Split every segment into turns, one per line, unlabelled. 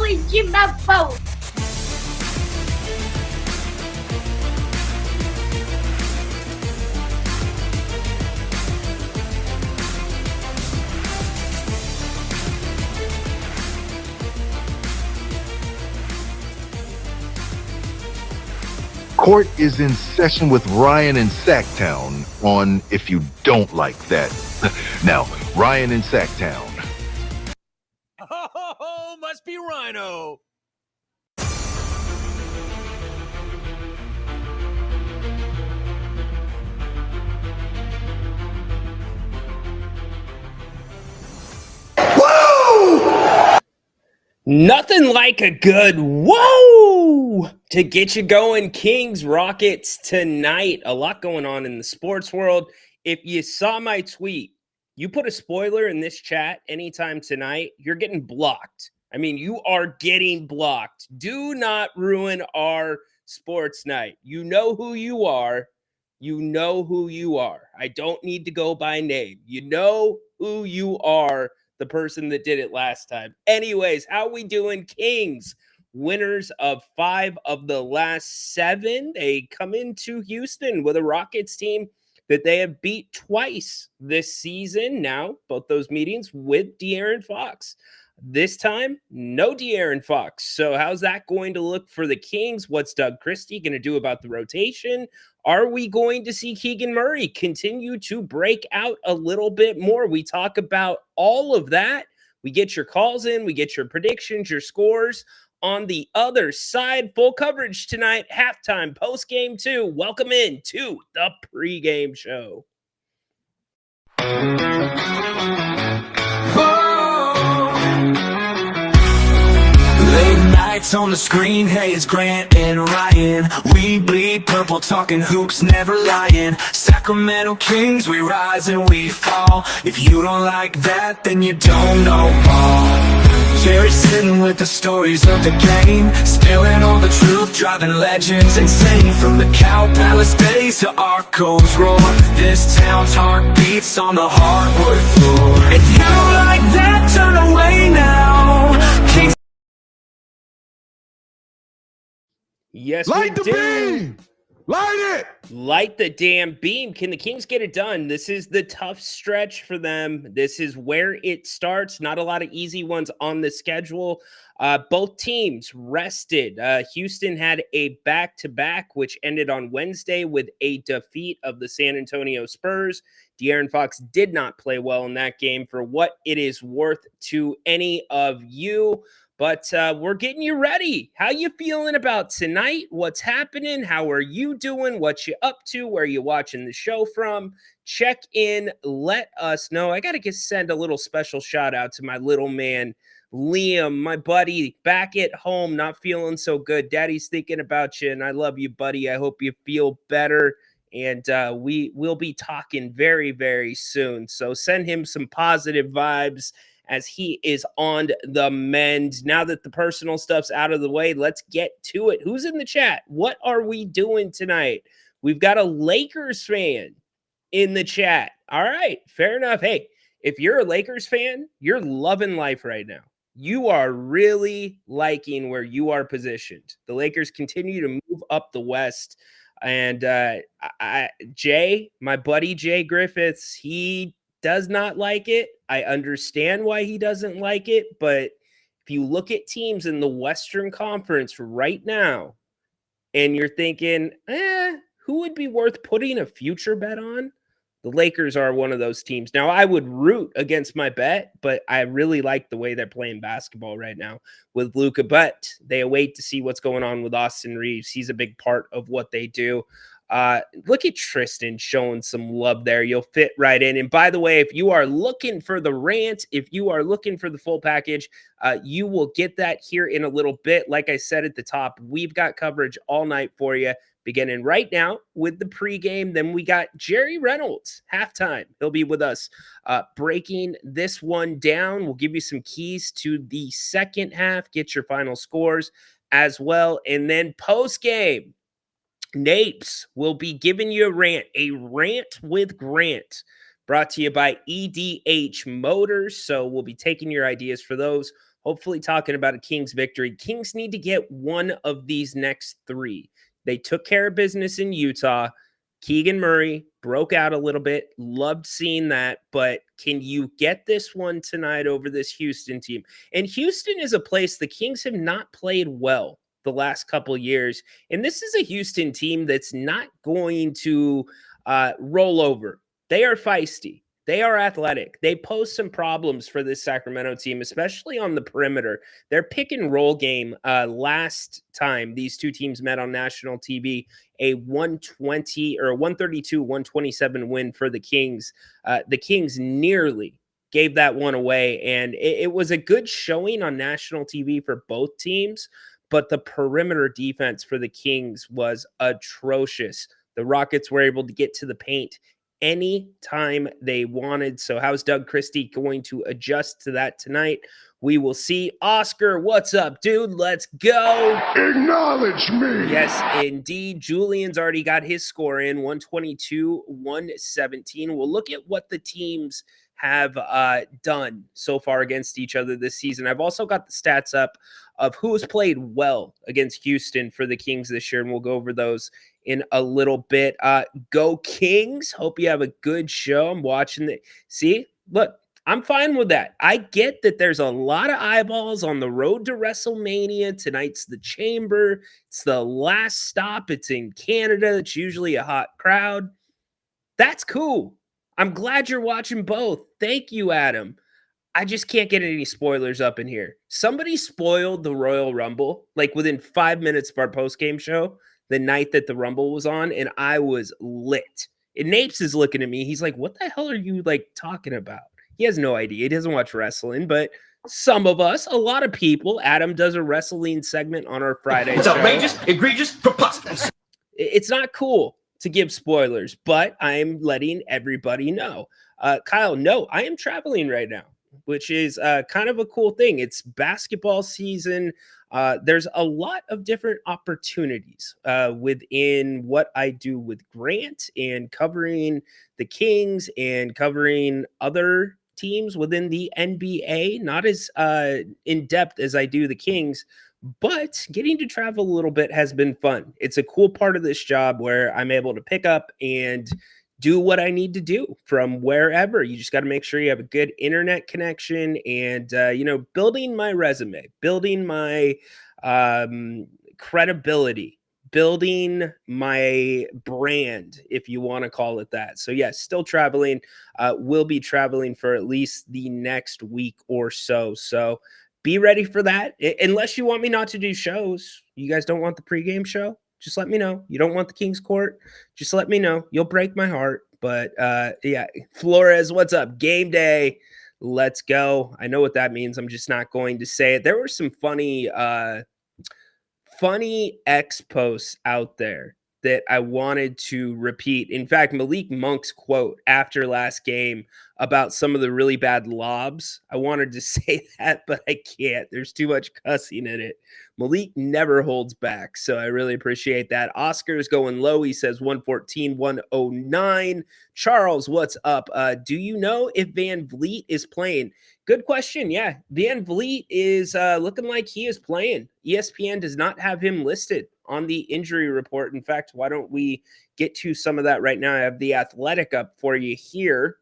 Holy Jimbo!
Court is in session with Ryan in Sacktown on If You Don't Like That. Now, Ryan in Sacktown.
Oh, must be Ryno. Nothing like a good whoa to get you going. Kings, Rockets tonight. A lot going on in the sports world. If you saw my tweet, you put a spoiler in this chat anytime tonight, you're getting blocked. I mean, you are getting blocked. Do not ruin our sports night. You know who you are. You know who you are. I don't need to go by name. You know who you are. The person that did it last time. Anyways, how we doing? Kings, winners of 5 of the last 7. They come into Houston with a Rockets team that they have beat twice this season. Now, both those meetings with De'Aaron Fox. This time, no De'Aaron Fox. So how's that going to look for the Kings? What's Doug Christie going to do about the rotation? Are we going to see Keegan Murray continue to break out a little bit more? We talk about all of that. We get your calls in. We get your predictions, your scores. On the other side, full coverage tonight, halftime, post-game too. Welcome in to the pregame show.
Lights on the screen, hey, it's Grant and Ryan. We bleed purple, talking hoops, never lying. Sacramento Kings, we rise and we fall. If you don't like that, then you don't know ball. Jerry sitting with the stories of the game, spilling all the truth, driving legends insane. From the Cow Palace days to Arco's roar, this town's heart beats on the hardwood floor. If you don't like that, turn away now. Kings.
Yes,
Light
we
the
do.
beam! Light it!
Light the damn beam. Can the Kings get it done? This is the tough stretch for them. This is where it starts. Not a lot of easy ones on the schedule. Both teams rested. Houston had a back-to-back, which ended on Wednesday with a defeat of the San Antonio Spurs. De'Aaron Fox did not play well in that game for what it is worth to any of you. But we're getting you ready. How you feeling about tonight? What's happening? How are you doing? What you up to? Where you watching the show from? Check in. Let us know. I got to send a little special shout out to my little man, Liam, my buddy, back at home, not feeling so good. Daddy's thinking about you, and I love you, buddy. I hope you feel better. And we will be talking very, very soon. So send him some positive vibes as he is on the mend. Now that the personal stuff's out of the way, let's get to it. Who's in the chat? What are we doing tonight? We've got a Lakers fan in the chat. All right, fair enough. Hey, if you're a Lakers fan, you're loving life right now. You are really liking where you are positioned. The Lakers continue to move up the West. And Jay, my buddy Jay Griffiths, he does not like it. I understand why he doesn't like it, but if you look at teams in the Western Conference right now and you're thinking, who would be worth putting a future bet on? The Lakers are one of those teams. Now, I would root against my bet, but I really like the way they're playing basketball right now with Luka. But they await to see what's going on with Austin Reeves. He's a big part of what they do. Look at Tristan showing some love there. You'll fit right in. And by the way, if you are looking for the rant, if you are looking for the full package, you will get that here in a little bit. Like I said at the top, we've got coverage all night for you, beginning right now with the pregame. Then we got Jerry Reynolds, halftime. He'll be with us breaking this one down. We'll give you some keys to the second half, get your final scores as well. And then postgame, Napes will be giving you a rant with Grant, brought to you by EDH Motors. So we'll be taking your ideas for those hopefully talking about a Kings victory. Kings need to get one of these next 3. They took care of business in Utah. Keegan Murray broke out a little bit. Loved seeing that. But can you get this one tonight over this Houston team? And Houston is a place the Kings have not played well the last couple years. And this is a Houston team that's not going to roll over. They are feisty. They are athletic. They pose some problems for this Sacramento team, especially on the perimeter. Their pick and roll game last time these two teams met on national TV, a 120 or 132-127 win for the Kings. The Kings nearly gave that one away, and it was a good showing on national TV for both teams, but the perimeter defense for the Kings was atrocious. The Rockets were able to get to the paint anytime they wanted. So how's Doug Christie going to adjust to that tonight? We will see. Oscar, what's up, dude? Let's go.
Acknowledge me.
Yes, indeed. Julian's already got his score in, 122-117. We'll look at what the teams have done so far against each other this season. I've also got the stats up of who has played well against Houston for the Kings this year, and we'll go over those in a little bit. Go Kings. Hope you have a good show. I'm watching the see. Look, I'm fine with that. I get that there's a lot of eyeballs on the road to WrestleMania. Tonight's the Chamber. It's the last stop. It's in Canada. It's usually a hot crowd. That's cool. I'm glad you're watching both. Thank you, Adam. I just can't get any spoilers up in here. Somebody spoiled the Royal Rumble like within 5 minutes of our post-game show the night that the Rumble was on, and I was lit. And Napes is looking at me. He's like, what the hell are you like talking about? He has no idea. He doesn't watch wrestling, but some of us, a lot of people, Adam does a wrestling segment on our Friday
It's
show.
outrageous, egregious, preposterous.
It's not cool to give spoilers, but I'm letting everybody know. Kyle, no, I am traveling right now, which is kind of a cool thing. It's basketball season. There's a lot of different opportunities within what I do with Grant and covering the Kings and covering other teams within the NBA. Not as in depth as I do the Kings, but getting to travel a little bit has been fun. It's a cool part of this job where I'm able to pick up and do what I need to do from wherever. You just got to make sure you have a good internet connection and, building my resume, building my credibility, building my brand, if you want to call it that. So yes, still traveling. We'll be traveling for at least the next week or so. So be ready for that. Unless you want me not to do shows. You guys don't want the pregame show? Just let me know. You don't want the King's Court? Just let me know. You'll break my heart. But yeah, Flores, what's up? Game day. Let's go. I know what that means. I'm just not going to say it. There were some funny X posts out there that I wanted to repeat. In fact, Malik Monk's quote after last game about some of the really bad lobs. I wanted to say that, but I can't. There's too much cussing in it. Malik never holds back, so I really appreciate that. Oscar's going low. He says 114, 109. Charles, what's up? Do you know if Van Vliet is playing? Good question. Yeah, Van Vliet is looking like he is playing. ESPN does not have him listed on the injury report. In fact, why don't we get to some of that right now? I have the Athletic up for you here.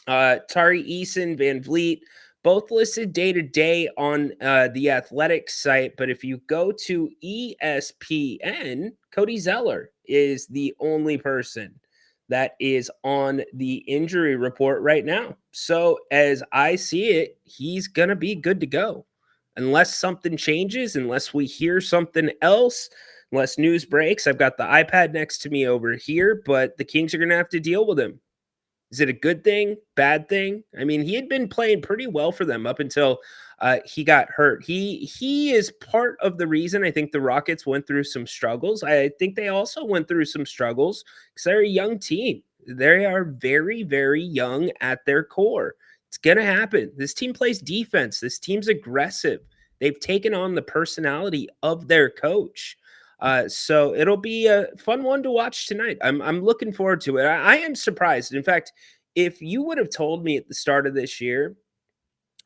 Tari Eason, Van Vliet, both listed day-to-day on the Athletic site. But if you go to ESPN, Cody Zeller is the only person that is on the injury report right now. So as I see it, he's going to be good to go. Unless something changes, unless we hear something else, unless news breaks. I've got the iPad next to me over here, but the Kings are going to have to deal with him. Is it a good thing? Bad thing? I mean, he had been playing pretty well for them up until he got hurt. He is part of the reason I think the Rockets went through some struggles. I think they also went through some struggles because they're a young team. They are very, very young at their core. It's going to happen. This team plays defense. This team's aggressive. They've taken on the personality of their coach. So it'll be a fun one to watch tonight. I'm looking forward to it. I am surprised. In fact, if you would have told me at the start of this year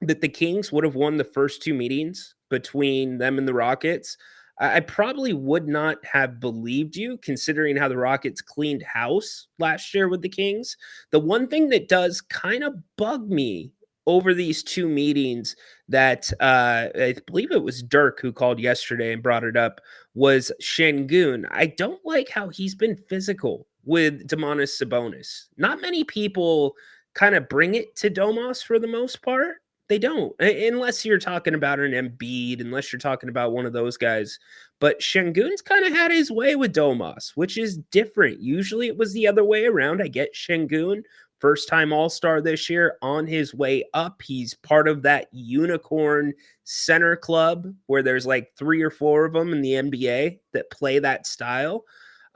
that the Kings would have won the first two meetings between them and the Rockets, I probably would not have believed you, considering how the Rockets cleaned house last year with the Kings. The one thing that does kind of bug me over these two meetings that I believe it was Dirk who called yesterday and brought it up was Şengün. I don't like how he's been physical with Domantas Sabonis. Not many people kind of bring it to Domas for the most part. They don't, unless you're talking about an Embiid, unless you're talking about one of those guys. But Şengün's kind of had his way with Domas, which is different. Usually it was the other way around. I get Şengün, first-time All-Star this year, on his way up. He's part of that unicorn center club where there's like 3 or 4 of them in the NBA that play that style.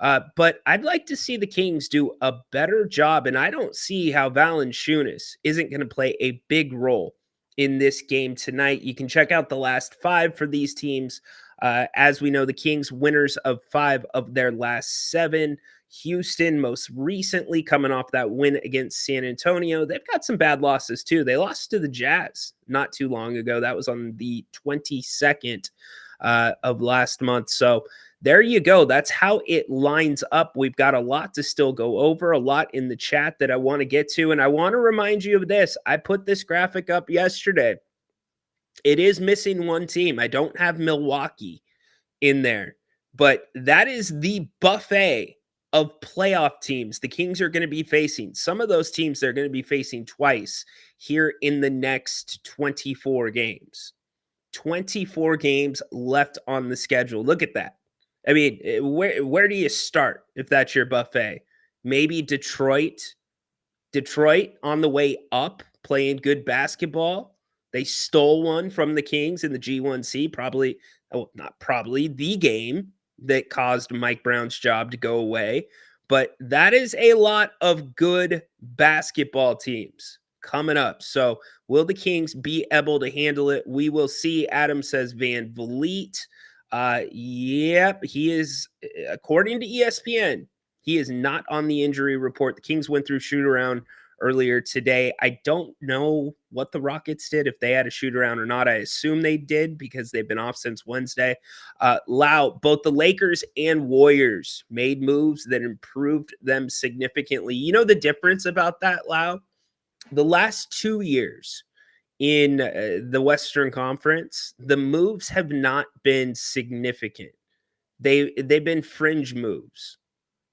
But I'd like to see the Kings do a better job, and I don't see how Valanciunas isn't going to play a big role in this game tonight. You can check out the last 5 for these teams. As we know, the Kings winners of 5 of their last 7. Houston most recently coming off that win against San Antonio. They've got some bad losses too. They lost to the Jazz not too long ago. That was on the 22nd of last month. So there you go. That's how it lines up. We've got a lot to still go over, a lot in the chat that I want to get to. And I want to remind you of this. I put this graphic up yesterday. It is missing one team. I don't have Milwaukee in there, but that is the buffet of playoff teams the Kings are going to be facing. Some of those teams they're going to be facing twice here in the next 24 games. 24 games left on the schedule. Look at that. I mean, where do you start if that's your buffet? Maybe Detroit on the way up, playing good basketball. They stole one from the Kings in the G1C, not probably, the game that caused Mike Brown's job to go away. But that is a lot of good basketball teams coming up. So will the Kings be able to handle it? We will see. Adam says Van Vliet. Yep, he is, according to ESPN, he is not on the injury report. The Kings went through shoot around earlier today. I don't know what the Rockets did, if they had a shoot around or not. I assume they did because they've been off since Wednesday. Lau, both the Lakers and Warriors made moves that improved them significantly. You know the difference about that, Lau? The last 2 years in the Western Conference, the moves have not been significant. They've been fringe moves,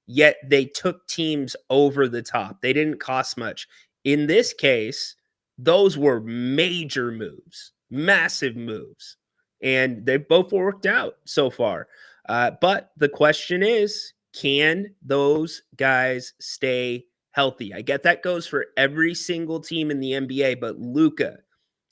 yet they took teams over the top. They didn't cost much. In this case, those were major moves, massive moves, and they've both worked out so far. But the question is, can those guys stay healthy? I get that goes for every single team in the NBA, but Luka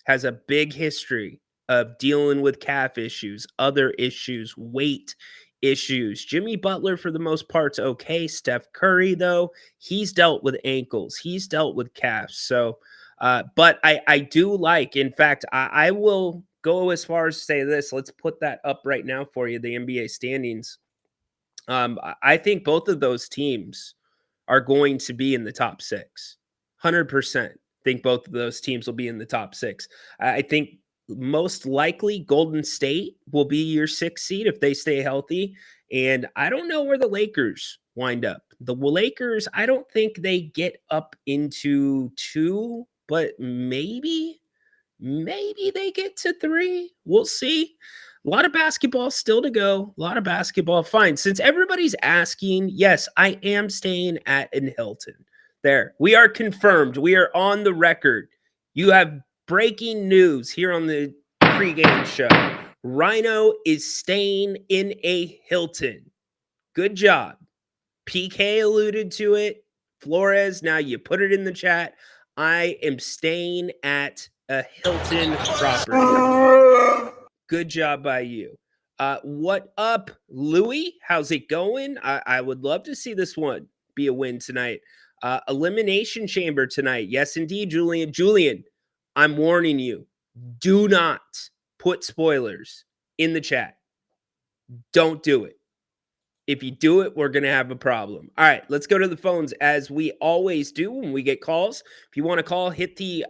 has a big history of dealing with calf issues, other issues, weight issues. Jimmy Butler, for the most part's okay. Steph Curry, though, he's dealt with ankles. He's dealt with calves. So, but I do like, in fact, I will go as far as to say this. Let's put that up right now for you, the NBA standings. I think both of those teams are going to be in the top 6. 100%. Think both of those teams will be in the top 6. I think most likely Golden State will be your 6th seed if they stay healthy. And I don't know where the Lakers wind up. The Lakers, I don't think they get up into 2, but maybe they get to 3. We'll see. A lot of basketball still to go. A lot of basketball. Fine. Since everybody's asking, yes, I am staying at an Hilton. There. We are confirmed. We are on the record. You have breaking news here on the pregame show. Ryno is staying in a Hilton. Good job. PK alluded to it. Flores, now you put it in the chat. I am staying at a Hilton property. Good job by you. What up, Louie? How's it going? I would love to see this one be a win tonight. Elimination Chamber tonight. Yes, indeed, Julian. Julian, I'm warning you. Do not put spoilers in the chat. Don't do it. If you do it, we're going to have a problem. All right, let's go to the phones as we always do when we get calls. If you want to call, hit the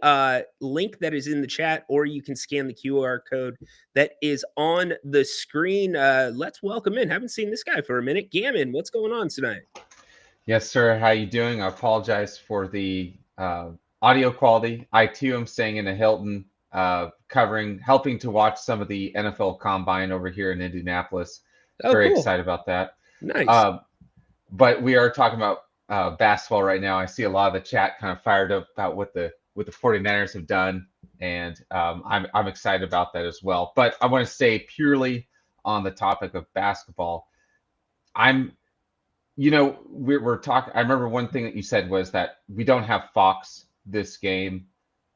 link that is in the chat, or you can scan the QR code that is on the screen. Let's welcome in. Haven't seen this guy for a minute. Gammon, what's going on tonight?
Yes, sir. How you doing? I apologize for the audio quality. I too am staying in a Hilton, helping to watch some of the NFL Combine over here in Indianapolis.
Oh,
Very
cool.
excited about that.
Nice.
But we are talking about basketball right now. I see a lot of the chat kind of fired up about what the 49ers have done, and I'm excited about that as well. But I want to stay purely on the topic of basketball. We're talking. I remember one thing that you said was that we don't have Fox this game,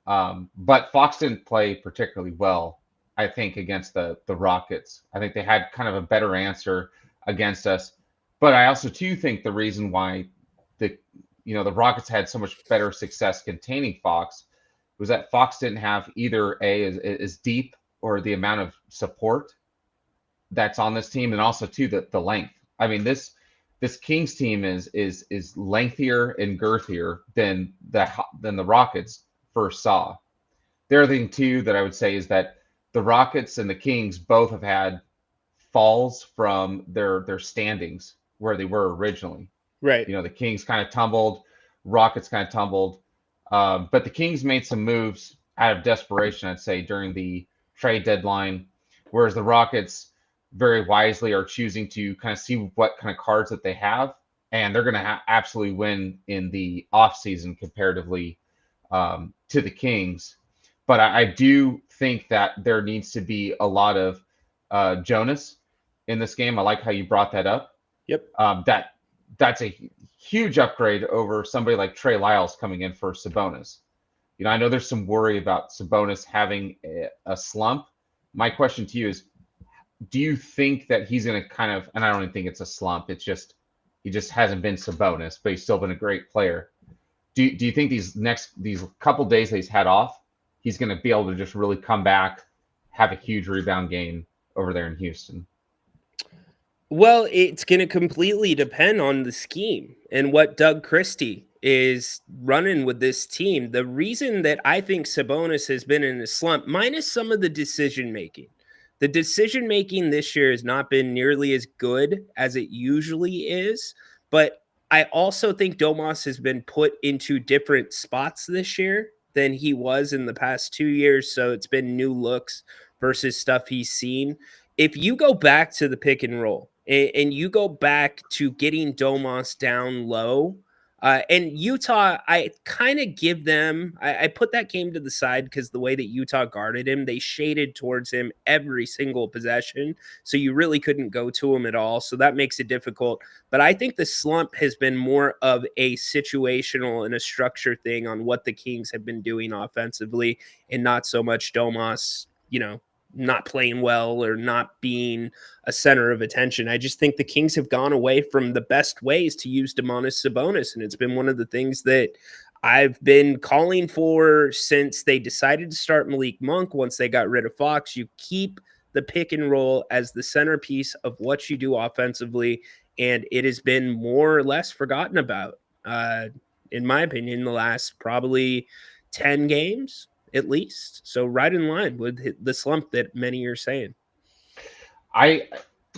but Fox didn't play particularly well, I think, against the Rockets. I think they had kind of a better answer against us. But I also too think the reason why the Rockets had so much better success containing Fox was that Fox didn't have either as deep or the amount of support that's on this team, and also too the length. I mean, this Kings team is lengthier and girthier than the Rockets first saw. The other thing too that I would say is that the Rockets and the Kings both have had falls from their standings where they were originally.
Right.
The Kings kind of tumbled, Rockets kind of tumbled, but the Kings made some moves out of desperation, I'd say, during the trade deadline, whereas the Rockets very wisely are choosing to kind of see what kind of cards that they have, and they're going to absolutely win in the offseason comparatively to the Kings. But I do think that there needs to be a lot of Jonas in this game. I like how you brought that up.
Yep.
That's a huge upgrade over somebody like Trey Lyles coming in for Sabonis. I know there's some worry about Sabonis having a slump. My question to you is, do you think that he's going to kind of, and I don't even think it's a slump, it's just, he just hasn't been Sabonis, but he's still been a great player. Do you think these couple days that he's had off, he's going to be able to just really come back, have a huge rebound game over there in Houston?
Well, it's going to completely depend on the scheme and what Doug Christie is running with this team. The reason that I think Sabonis has been in a slump, minus some of the decision-making, the decision-making this year has not been nearly as good as it usually is, but I also think Domas has been put into different spots this year than he was in the past 2 years, so it's been new looks versus stuff he's seen. If you go back to the pick and roll, and you go back to getting Domas down low, and Utah, I kind of give them, I put that game to the side because the way that Utah guarded him, they shaded towards him every single possession. So you really couldn't go to him at all. So that makes it difficult. But I think the slump has been more of a situational and a structure thing on what the Kings have been doing offensively, and not so much Domas, not playing well or not being a center of attention. I just think the Kings have gone away from the best ways to use Domantas Sabonis, and it's been one of the things that I've been calling for since they decided to start Malik Monk. Once they got rid of Fox, you keep the pick and roll as the centerpiece of what you do offensively, and it has been more or less forgotten about, in my opinion, the last probably 10 games at least. So right in line with the slump that many are saying.
I'm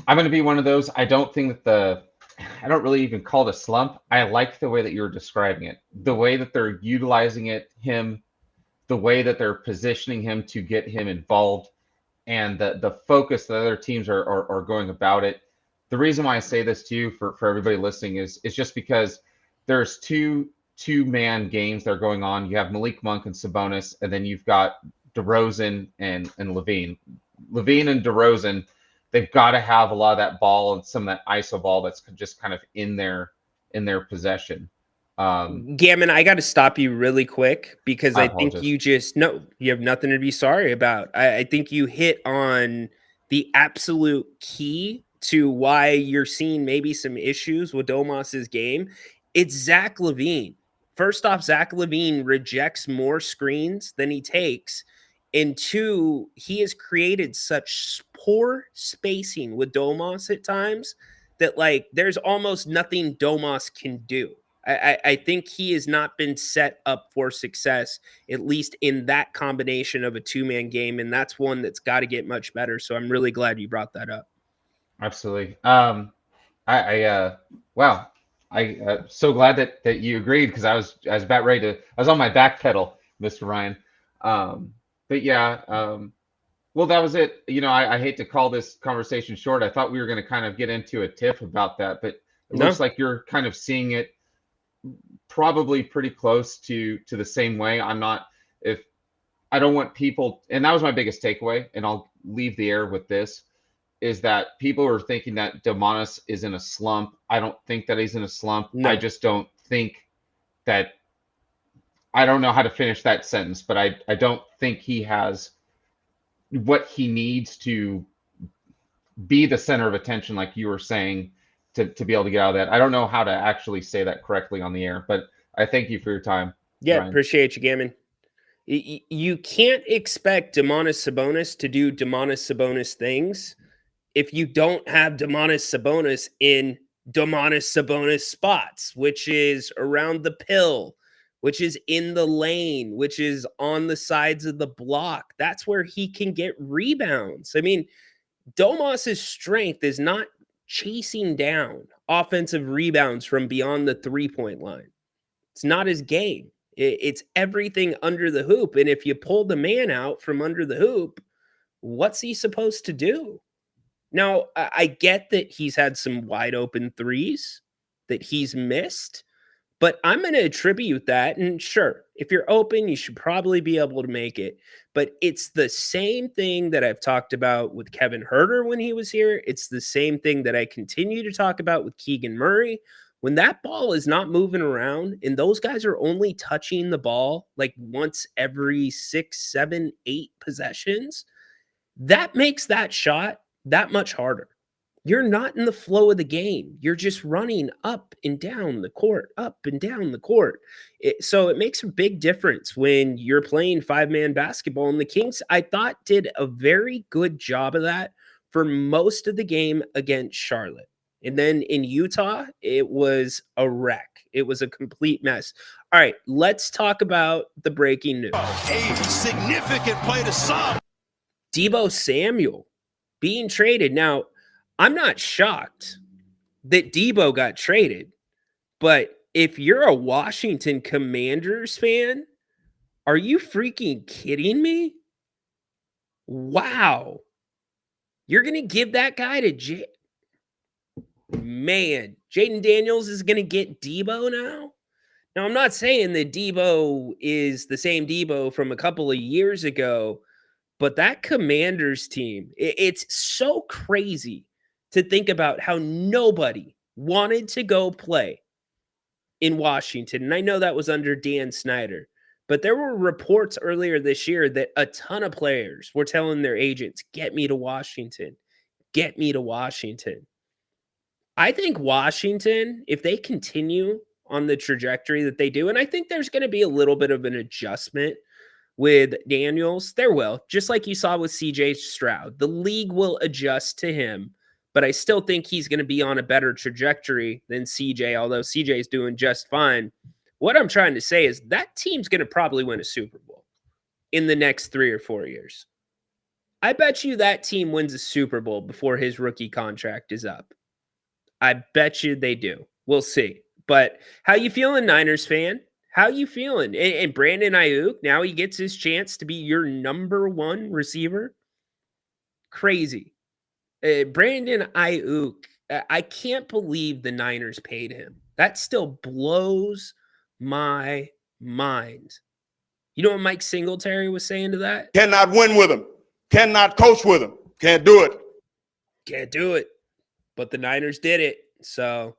going to be one of those. I don't think that I don't really even call it a slump. I like the way that you're describing it, the way that they're utilizing the way that they're positioning him to get him involved, and the focus that other teams are going about it. The reason why I say this to you for everybody listening is just because there's two-man games that are going on. You have Malik Monk and Sabonis, and then you've got DeRozan and Levine. Levine and DeRozan, they've got to have a lot of that ball and some of that ISO ball that's just kind of in their possession.
Gammon, I got to stop you really quick because I think you have nothing to be sorry about. I think you hit on the absolute key to why you're seeing maybe some issues with Domas's game. It's Zach LaVine. First off, Zach LaVine rejects more screens than he takes. And two, he has created such poor spacing with Domas at times that like there's almost nothing Domas can do. I think he has not been set up for success, at least in that combination of a two-man game, and that's one that's got to get much better. So I'm really glad you brought that up.
Absolutely. Wow. So glad that you agreed, because I was about ready to. I was on my back pedal, Mr. Ryan. But yeah. Well, that was it. I hate to call this conversation short. I thought we were going to kind of get into a tip about that, but it looks like you're kind of seeing it probably pretty close to the same way. I don't want people, and that was my biggest takeaway, and I'll leave the air with this, is that people are thinking that Domantas is in a slump. I don't think that he's in a slump.
No.
I just don't think that, I don't know how to finish that sentence, but I don't think he has what he needs to be the center of attention, like you were saying, to be able to get out of that. I don't know how to actually say that correctly on the air, but I thank you for your time.
Yeah,
Ryan.
appreciate you, Gammon. You can't expect Domantas Sabonis to do Domantas Sabonis things if you don't have Domantas Sabonis in Domantas Sabonis spots, which is around the pill, which is in the lane, which is on the sides of the block. That's where he can get rebounds. I mean, Domas's strength is not chasing down offensive rebounds from beyond the three-point line. It's not his game. It's everything under the hoop. And if you pull the man out from under the hoop, what's he supposed to do? Now, I get that he's had some wide open threes that he's missed, but I'm going to attribute that. And sure, if you're open, you should probably be able to make it. But it's the same thing that I've talked about with Kevin Huerter when he was here. It's the same thing that I continue to talk about with Keegan Murray. When that ball is not moving around and those guys are only touching the ball like once every 6, 7, 8 possessions, that makes that shot that much harder. You're not in the flow of the game. You're just running up and down the court, up and down the court. So it makes a big difference when you're playing 5-man basketball. And the Kings, I thought, did a very good job of that for most of the game against Charlotte. And then in Utah, it was a wreck. It was a complete mess. All right, let's talk about the breaking news.
A significant play to some.
Deebo Samuel being traded. Now, I'm not shocked that Deebo got traded, but if you're a Washington Commanders fan, are you freaking kidding me? Wow. You're going to give that guy to Man, Jaden Daniels is going to get Deebo now? Now, I'm not saying that Deebo is the same Deebo from a couple of years ago, but that Commanders team, it's so crazy to think about how nobody wanted to go play in Washington. And I know that was under Dan Snyder, but there were reports earlier this year that a ton of players were telling their agents, get me to Washington, get me to Washington. I think Washington, if they continue on the trajectory that they do, and I think there's going to be a little bit of an adjustment with Daniels, there will, just like you saw with CJ Stroud. The league will adjust to him, but I still think he's going to be on a better trajectory than CJ, although CJ is doing just fine. What I'm trying to say is that team's going to probably win a Super Bowl in the next 3 or 4 years. I bet you that team wins a Super Bowl before his rookie contract is up. I bet you they do. We'll see. But how you feeling, Niners fan? How you feeling? And Brandon Ayuk, now he gets his chance to be your number 1 receiver? Crazy. Brandon Ayuk, I can't believe the Niners paid him. That still blows my mind. You know what Mike Singletary was saying to that?
Cannot win with him. Cannot coach with him. Can't do it.
Can't do it. But the Niners did it. So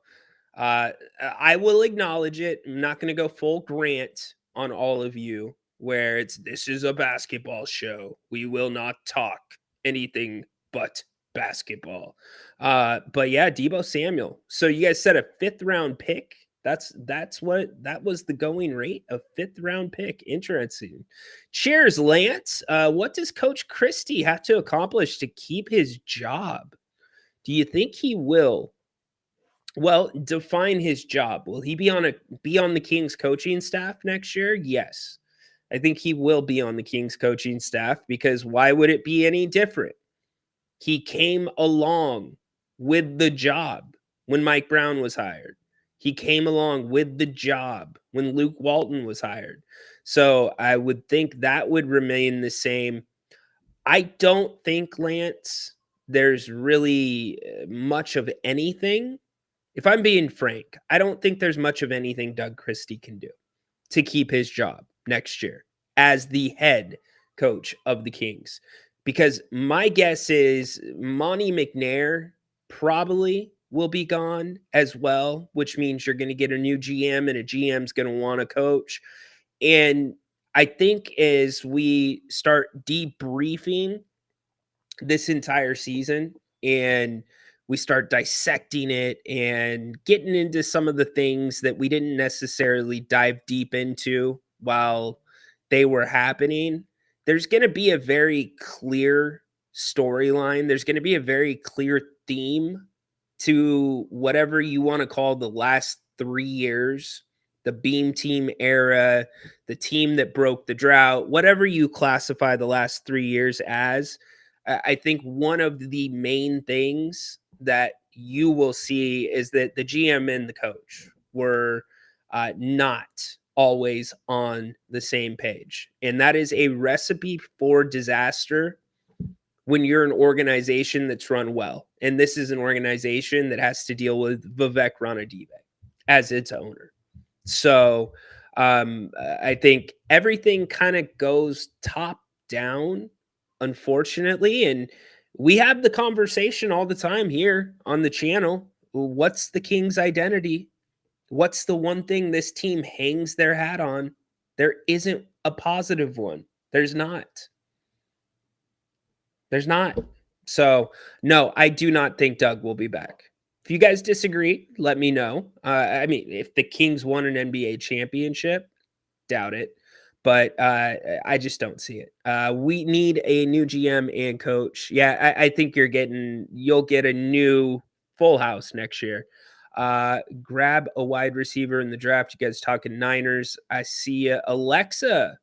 I will acknowledge it. I'm not going to go full Grant on all of you where this is a basketball show. We will not talk anything but basketball. But yeah, Deebo Samuel. So you guys said a 5th round pick. That was the going rate, a 5th round pick. Interesting. Cheers, Lance. What does Coach Christie have to accomplish to keep his job? Do you think he will Well, define his job. Will he be on the Kings coaching staff next year? Yes. I think he will be on the Kings coaching staff, because why would it be any different? He came along with the job when Mike Brown was hired. He came along with the job when Luke Walton was hired. So I would think that would remain the same. I don't think, Lance, there's really much of anything. If I'm being frank, I don't think there's much of anything Doug Christie can do to keep his job next year as the head coach of the Kings. Because my guess is Monty McNair probably will be gone as well, which means you're going to get a new GM, and a GM's going to want to coach. And I think as we start debriefing this entire season and we start dissecting it and getting into some of the things that we didn't necessarily dive deep into while they were happening, there's going to be a very clear storyline. There's going to be a very clear theme to whatever you want to call the last 3 years, the Beam team era, the team that broke the drought, whatever you classify the last 3 years as. I think one of the main things that you will see is that the GM and the coach were not always on the same page. And that is a recipe for disaster when you're an organization that's run well. And this is an organization that has to deal with Vivek Ranadive as its owner. So I think everything kind of goes top down, unfortunately. And we have the conversation all the time here on the channel. What's the Kings' identity? What's the one thing this team hangs their hat on? There isn't a positive one. There's not. There's not. So, no, I do not think Doug will be back. If you guys disagree, let me know. I mean, if the Kings won an NBA championship, doubt it. But I just don't see it. We need a new GM and coach. Yeah, I think you'll get a new full house next year. Grab a wide receiver in the draft. You guys talking Niners. I see you. Alexa.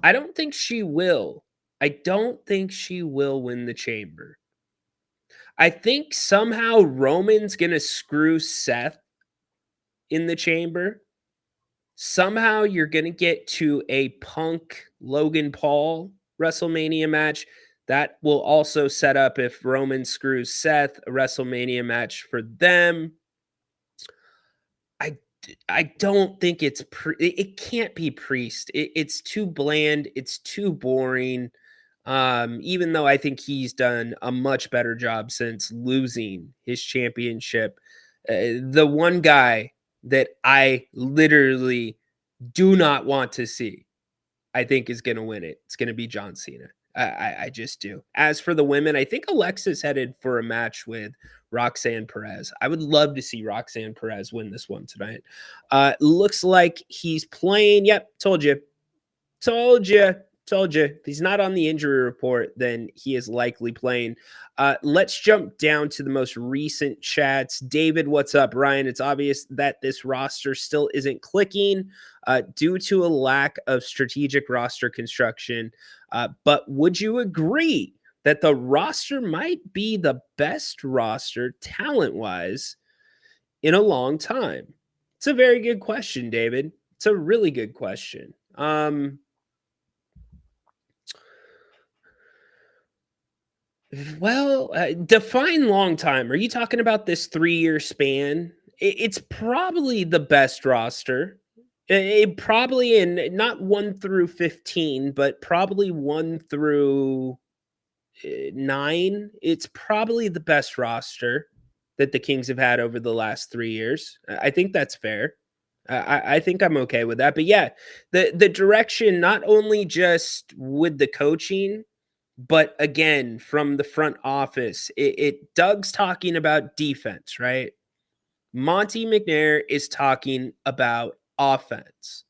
I don't think she will. I don't think she will win the chamber. I think somehow Roman's going to screw Seth in the chamber. Somehow you're going to get to a Punk Logan Paul WrestleMania match. That will also set up, if Roman screws Seth, a WrestleMania match for them. I don't think it can't be Priest. It's too bland. It's too boring. Even though I think he's done a much better job since losing his championship. The one guy that I literally do not want to see, I think, is going to win it. It's going to be John Cena. I just do. As for the women, I think Alexa's headed for a match with Roxanne Perez. I would love to see Roxanne Perez win this one tonight. Looks like he's playing. Yep, told you. If he's not on the injury report, then he is likely playing. Let's jump down to the most recent chats. David, what's up? Ryan, it's obvious that this roster still isn't clicking due to a lack of strategic roster construction. But would you agree that the roster might be the best roster talent-wise in a long time? It's a very good question, David. It's a really good question. Well, define long time. Are you talking about this 3-year span? It's probably the best roster. It probably in not 1 through 15, but probably 1 through 9. It's probably the best roster that the Kings have had over the last 3 years. I think that's fair. I think I'm okay with that. But yeah, the direction, not only just with the coaching, but again, from the front office, Doug's talking about defense, right? Monty McNair is talking about offense.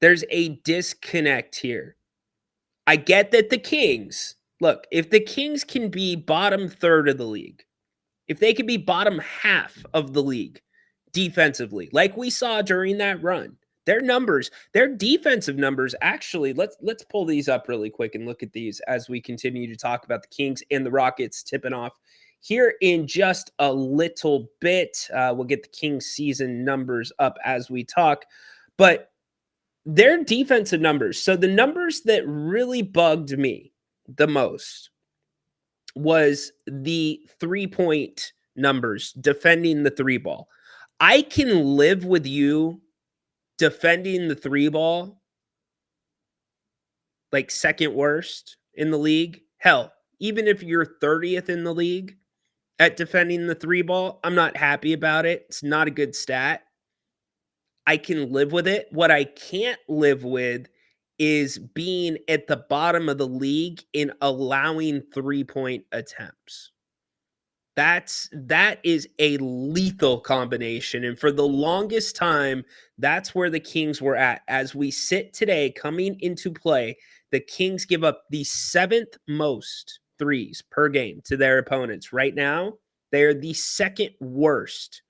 There's a disconnect here. I get that the Kings, look, if the Kings can be bottom third of the league, if they could be bottom half of the league defensively, like we saw during that run, their numbers, their defensive numbers, actually, let's pull these up really quick and look at these as we continue to talk about the Kings and the Rockets tipping off here in just a little bit. We'll get the Kings season numbers up as we talk, but their defensive numbers. So the numbers that really bugged me the most was the 3-point numbers, defending the 3 ball. I can live with you defending the 3 ball like second worst in the league. Hell, even if you're 30th in the league at defending the 3 ball, I'm not happy about it. It's not a good stat. I can live with it. What I can't live with is being at the bottom of the league in allowing 3-point attempts. That is a lethal combination. And for the longest time, that's where the Kings were at. As we sit today, coming into play, the Kings give up the 7th most threes per game to their opponents. Right now, they're the 2nd worst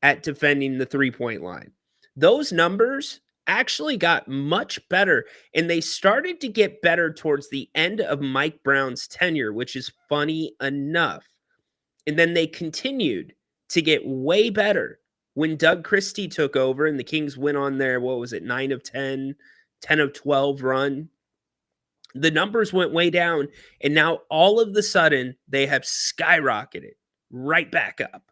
at defending the 3-point line. Those numbers actually got much better, and they started to get better towards the end of Mike Brown's tenure, which is funny enough. And then they continued to get way better when Doug Christie took over and the Kings went on their, 9 of 10, 10 of 12 run. The numbers went way down, and now all of the sudden they have skyrocketed right back up.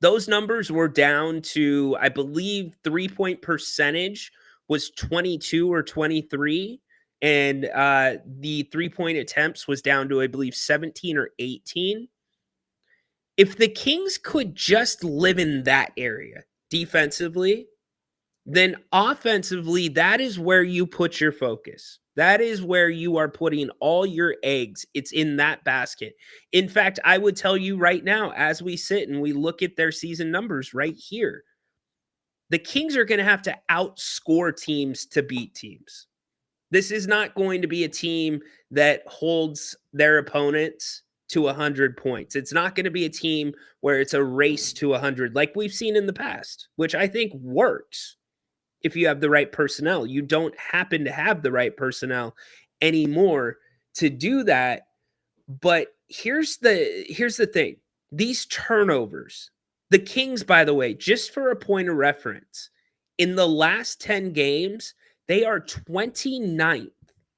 Those numbers were down to, I believe, 3-point percentage was 22 or 23, and the 3-point attempts was down to, I believe, 17 or 18. If the Kings could just live in that area defensively, then offensively, that is where you put your focus. That is where you are putting all your eggs. It's in that basket. In fact, I would tell you right now, as we sit and we look at their season numbers right here, the Kings are going to have to outscore teams to beat teams. This is not going to be a team that holds their opponents to 100 points. It's not going to be a team where it's a race to 100 like we've seen in the past, which I think works if you have the right personnel. You don't happen to have the right personnel anymore to do that. But here's the thing. These turnovers, the Kings, by the way, just for a point of reference, in the last 10 games, they are 29th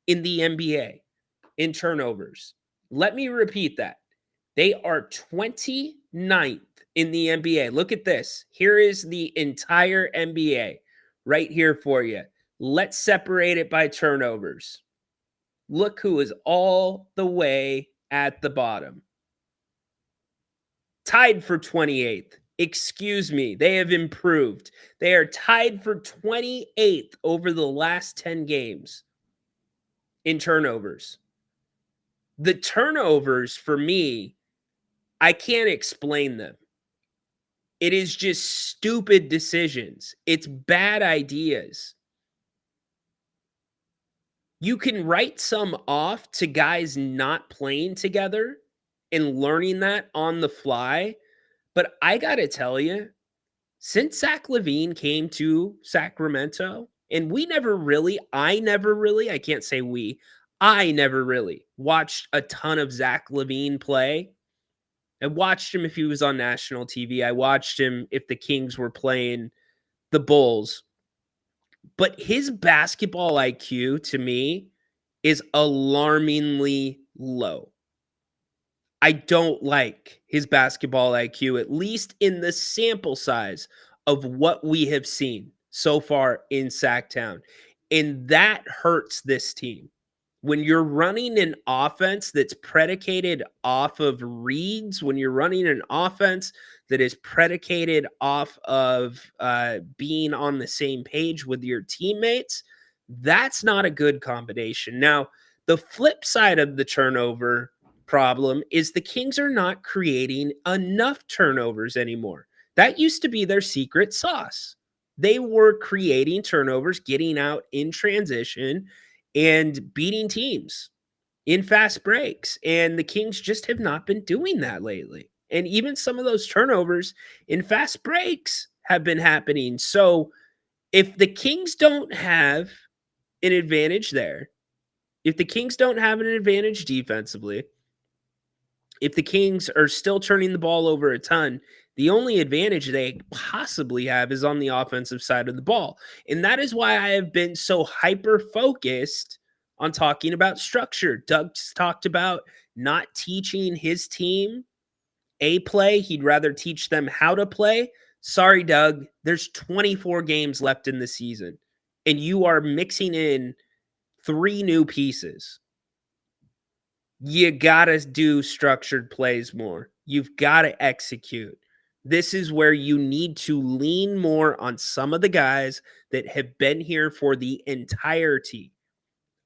in the NBA in turnovers. Let me repeat that. They are 29th in the NBA. Look at this. Here is the entire NBA right here for you. Let's separate it by turnovers. Look who is all the way at the bottom. Tied for 28th. Excuse me. They have improved. They are tied for 28th over the last 10 games in turnovers. The turnovers, for me, I can't explain them. It is just stupid decisions. It's bad ideas. You can write some off to guys not playing together and learning that on the fly. But I got to tell you, since Zach LaVine came to Sacramento, and I never really watched a ton of Zach LaVine play. I watched him if he was on national TV. I watched him if the Kings were playing the Bulls. But his basketball IQ, to me, is alarmingly low. I don't like his basketball IQ, at least in the sample size of what we have seen so far in Sacktown. And that hurts this team. When you're running an offense that's predicated off of reads, when you're running an offense that is predicated off of being on the same page with your teammates, that's not a good combination. Now, the flip side of the turnover problem is the Kings are not creating enough turnovers anymore. That used to be their secret sauce. They were creating turnovers, getting out in transition, and beating teams in fast breaks. And the Kings just have not been doing that lately. And even some of those turnovers in fast breaks have been happening. So if the Kings don't have an advantage there, if the Kings don't have an advantage defensively, if the Kings are still turning the ball over a ton, the only advantage they possibly have is on the offensive side of the ball. And that is why I have been so hyper focused on talking about structure. Doug's talked about not teaching his team a play. He'd rather teach them how to play. Sorry, Doug, there's 24 games left in the season, and you are mixing in 3 new pieces. You got to do structured plays more. You've got to execute. This is where you need to lean more on some of the guys that have been here for the entirety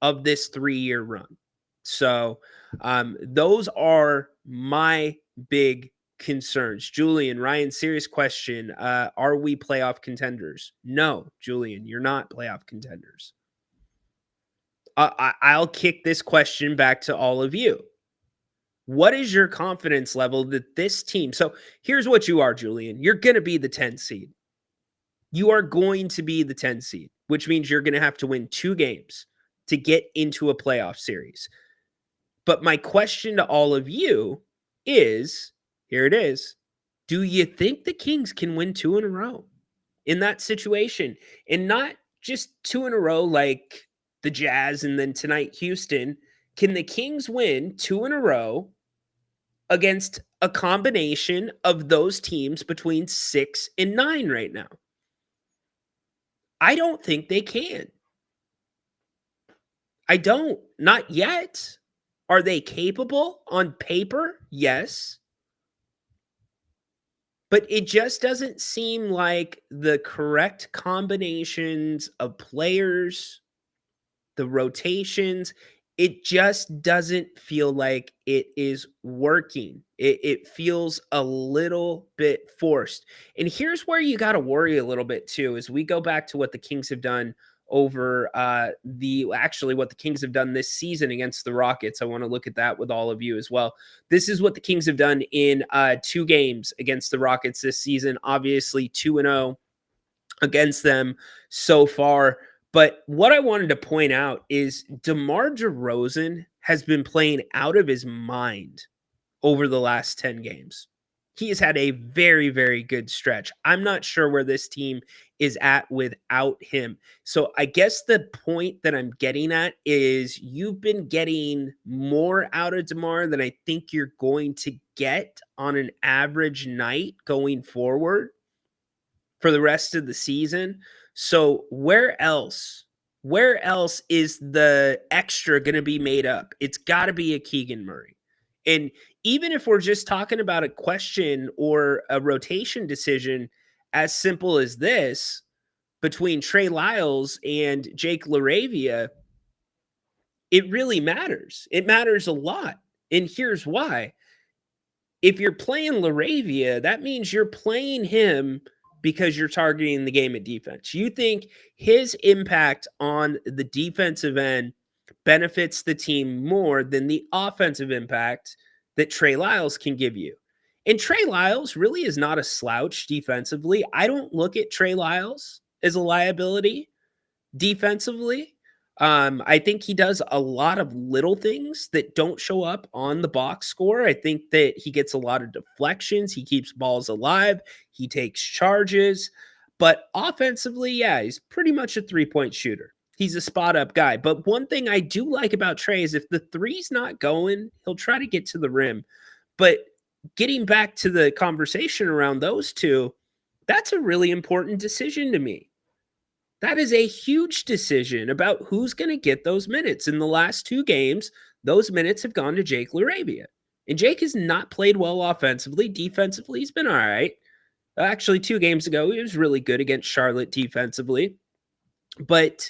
of this 3-year run. So those are my big concerns. Julian, Ryan, serious question. Are we playoff contenders? No, Julian, you're not playoff contenders. I'll kick this question back to all of you. What is your confidence level that this team? So here's what you are, Julian. You're going to be the 10 seed. You are going to be the 10 seed, which means you're going to have to win 2 games to get into a playoff series. But my question to all of you is, here it is. Do you think the Kings can win 2 in a row in that situation? And not just 2 in a row like the Jazz and then tonight Houston. Can the Kings win 2 in a row against a combination of those teams between 6 and 9 right now? I don't think they can. I don't. Not yet. Are they capable on paper? Yes. But it just doesn't seem like the correct combinations of players, the rotations, it just doesn't feel like it is working. It feels a little bit forced. And here's where you got to worry a little bit too, as we go back to what the Kings have done over what the Kings have done this season against the Rockets. I want to look at that with all of you as well. This is what the Kings have done in 2 games against the Rockets this season. Obviously 2-0 against them so far. But what I wanted to point out is DeMar DeRozan has been playing out of his mind over the last 10 games. He has had a very, very good stretch. I'm not sure where this team is at without him. So I guess the point that I'm getting at is you've been getting more out of DeMar than I think you're going to get on an average night going forward for the rest of the season. So where else is the extra going to be made up? It's got to be a Keegan Murray. And even if we're just talking about a question or a rotation decision as simple as this between Trey Lyles and Jake LaRavia, it really matters. It matters a lot. And here's why. If you're playing LaRavia, that means you're playing him because you're targeting the game at defense. You think his impact on the defensive end benefits the team more than the offensive impact that Trey Lyles can give you. And Trey Lyles really is not a slouch defensively. I don't look at Trey Lyles as a liability defensively. I think he does a lot of little things that don't show up on the box score. I think that he gets a lot of deflections. He keeps balls alive. He takes charges. But offensively, yeah, he's pretty much a 3-point shooter. He's a spot-up guy. But one thing I do like about Trey is if the three's not going, he'll try to get to the rim. But getting back to the conversation around those two, that's a really important decision to me. That is a huge decision about who's going to get those minutes. In the last 2 games, those minutes have gone to Jake LaRavia. And Jake has not played well offensively. Defensively, he's been all right. Actually, 2 games ago, he was really good against Charlotte defensively. But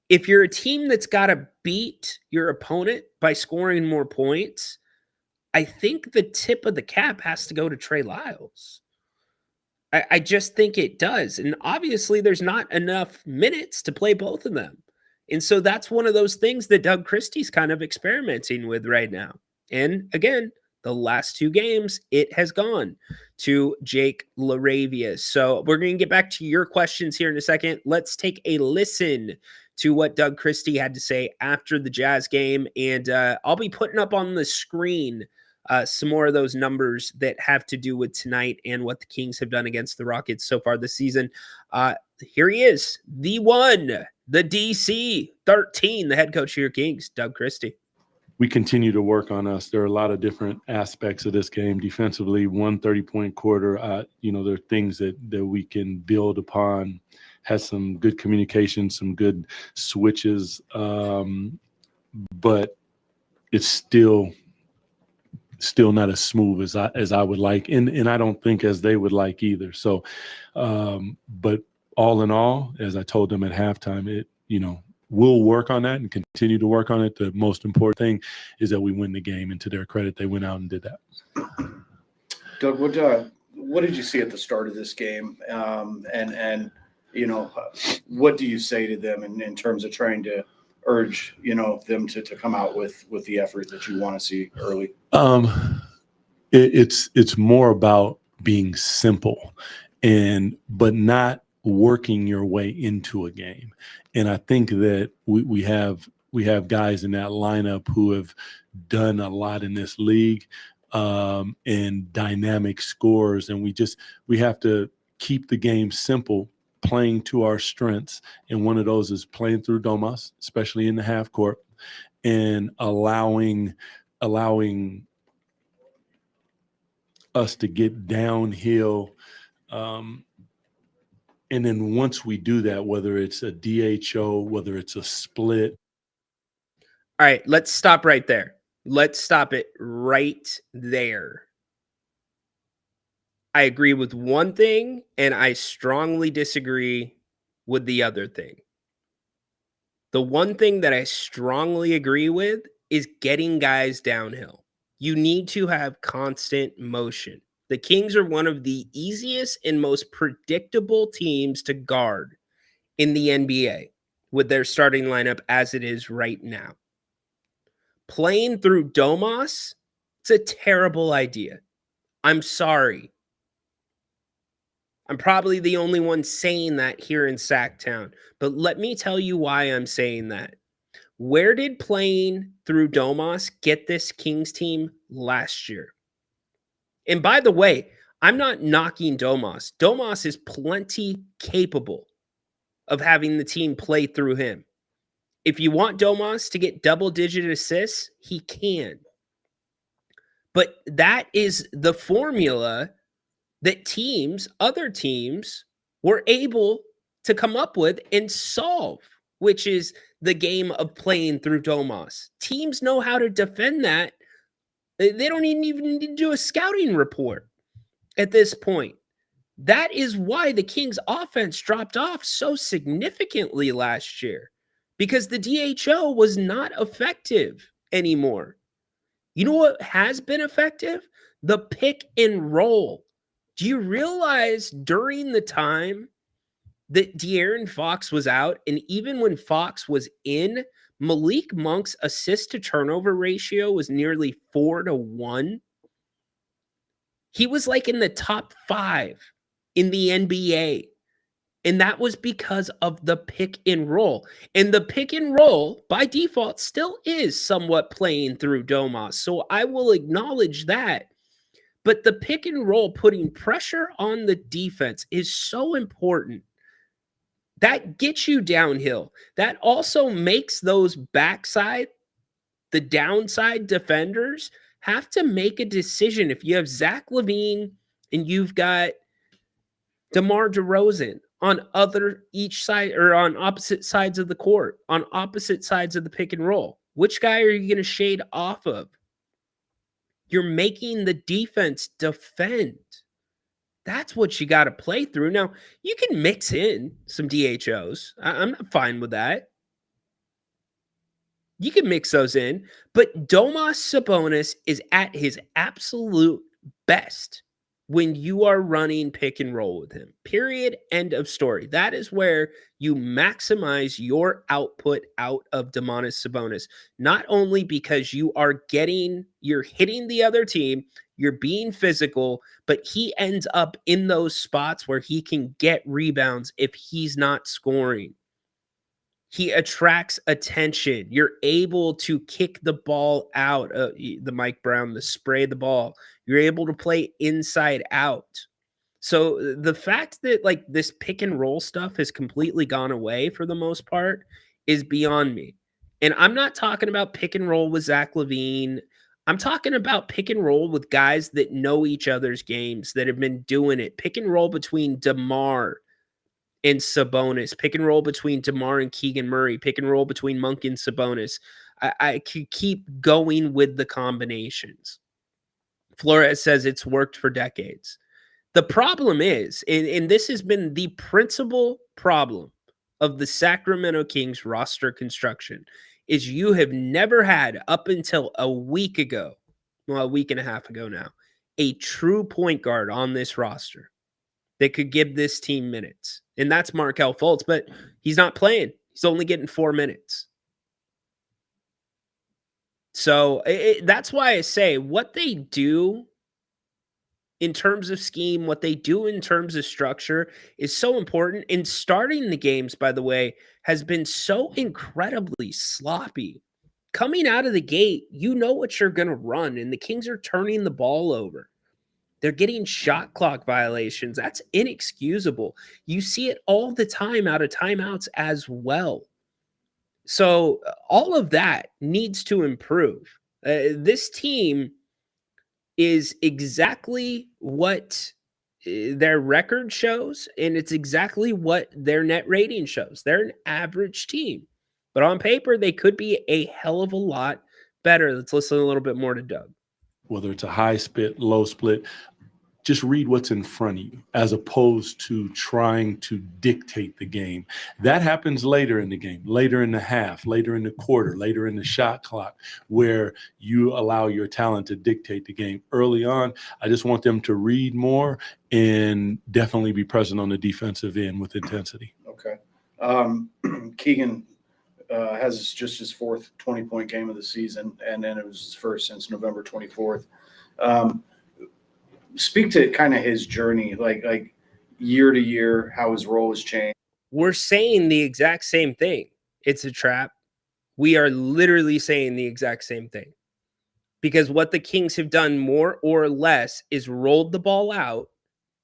if you're a team that's got to beat your opponent by scoring more points, I think the tip of the cap has to go to Trey Lyles. I just think it does. And obviously there's not enough minutes to play both of them. And so that's one of those things that Doug Christie's kind of experimenting with right now. And again, The last 2 games, it has gone to Jake LaRavia. So we're going to get back to your questions here in a second. Let's take a listen to what Doug Christie had to say after the Jazz game. And I'll be putting up on the screen some more of those numbers that have to do with tonight and what the Kings have done against the Rockets so far this season. Here he is, the one, the DC 13, the head coach of your Kings, Doug Christie.
We continue to work on us. There are a lot of different aspects of this game. Defensively, 1 30-point quarter, there are things that we can build upon. Has some good communication, some good switches, but it's still not as smooth as I would like, and I don't think as they would like either. So, but all in all, as I told them at halftime, we'll work on that and continue to work on it. The most important thing is that we win the game, and to their credit, they went out and did that.
Doug, what did you see at the start of this game? And what do you say to them in terms of trying to urge, them to come out with the effort that you want to see early?
It's more about being simple but not working your way into a game. And I think that we have guys in that lineup who have done a lot in this league, and dynamic scores. And we have to keep the game simple, playing to our strengths. And one of those is playing through Domas, especially in the half court, and allowing us to get downhill. And then once we do that, whether it's a DHO, whether it's a split.
All right, let's stop right there. Let's stop it right there. I agree with one thing, and I strongly disagree with the other thing. The one thing that I strongly agree with is getting guys downhill. You need to have constant motion. The Kings are one of the easiest and most predictable teams to guard in the NBA with their starting lineup as it is right now. Playing through Domas, it's a terrible idea. I'm sorry. I'm probably the only one saying that here in Sacktown, but let me tell you why I'm saying that. Where did playing through Domas get this Kings team last year? And by the way, I'm not knocking Domas. Domas is plenty capable of having the team play through him. If you want Domas to get double-digit assists, he can. But that is the formula that other teams, were able to come up with and solve, which is the game of playing through Domas. Teams know how to defend that. They don't even need to do a scouting report at this point. That is why the Kings offense dropped off so significantly last year, because the DHO was not effective anymore. You know what has been effective? The pick and roll. Do you realize during the time that De'Aaron Fox was out, and even when Fox was in, Malik Monk's assist to turnover ratio was nearly 4-1. He was like in the top 5 in the NBA. And that was because of the pick and roll. And the pick and roll, by default, still is somewhat playing through Domas. So I will acknowledge that. But the pick and roll, putting pressure on the defense, is so important. That gets you downhill. That also makes those backside, the downside defenders, have to make a decision. If you have Zach LaVine and you've got DeMar DeRozan on each side, or on opposite sides of the court, on opposite sides of the pick and roll, which guy are you going to shade off of? You're making the defense defend. That's what you got to play through. Now, you can mix in some DHOs. I'm not fine with that. You can mix those in, but Domas Sabonis is at his absolute best when you are running pick and roll with him. Period. End of story. That is where you maximize your output out of Domantas Sabonis. Not only because you're hitting the other team, you're being physical, but he ends up in those spots where he can get rebounds if he's not scoring. He attracts attention. You're able to kick the ball out, the Mike Brown, the spray the ball. You're able to play inside out. So the fact that like this pick and roll stuff has completely gone away for the most part is beyond me. And I'm not talking about pick and roll with Zach LaVine. I'm talking about pick and roll with guys that know each other's games, that have been doing it. Pick and roll between DeMar and Sabonis, pick and roll between DeMar and Keegan Murray, pick and roll between Monk and Sabonis. I could keep going with the combinations. Flores says it's worked for decades. The problem is, and this has been the principal problem of the Sacramento Kings roster construction, is you have never had, up until a week ago, well, a week and a half ago now, a true point guard on this roster that could give this team minutes. And that's Markelle Fultz, but he's not playing. He's only getting 4 minutes. So that's why I say what they do in terms of scheme, what they do in terms of structure is so important. And starting the games, by the way, has been so incredibly sloppy. Coming out of the gate, you know what you're going to run, and the Kings are turning the ball over. They're getting shot clock violations. That's inexcusable. You see it all the time out of timeouts as well. So all of that needs to improve. This team is exactly what their record shows, and it's exactly what their net rating shows. They're an average team. But on paper, they could be a hell of a lot better. Let's listen a little bit more to Doug.
Whether it's a high split, low split, just read what's in front of you as opposed to trying to dictate the game. That happens later in the game, later in the half, later in the quarter, later in the shot clock, where you allow your talent to dictate the game. Early on, I just want them to read more and definitely be present on the defensive end with intensity.
Okay. Keegan has just his fourth 20-point game of the season, and then it was his first since November 24th. Speak to kind of his journey, like year to year, how his role has changed.
We're saying the exact same thing. It's a trap. We are literally saying the exact same thing. Because what the Kings have done more or less is rolled the ball out,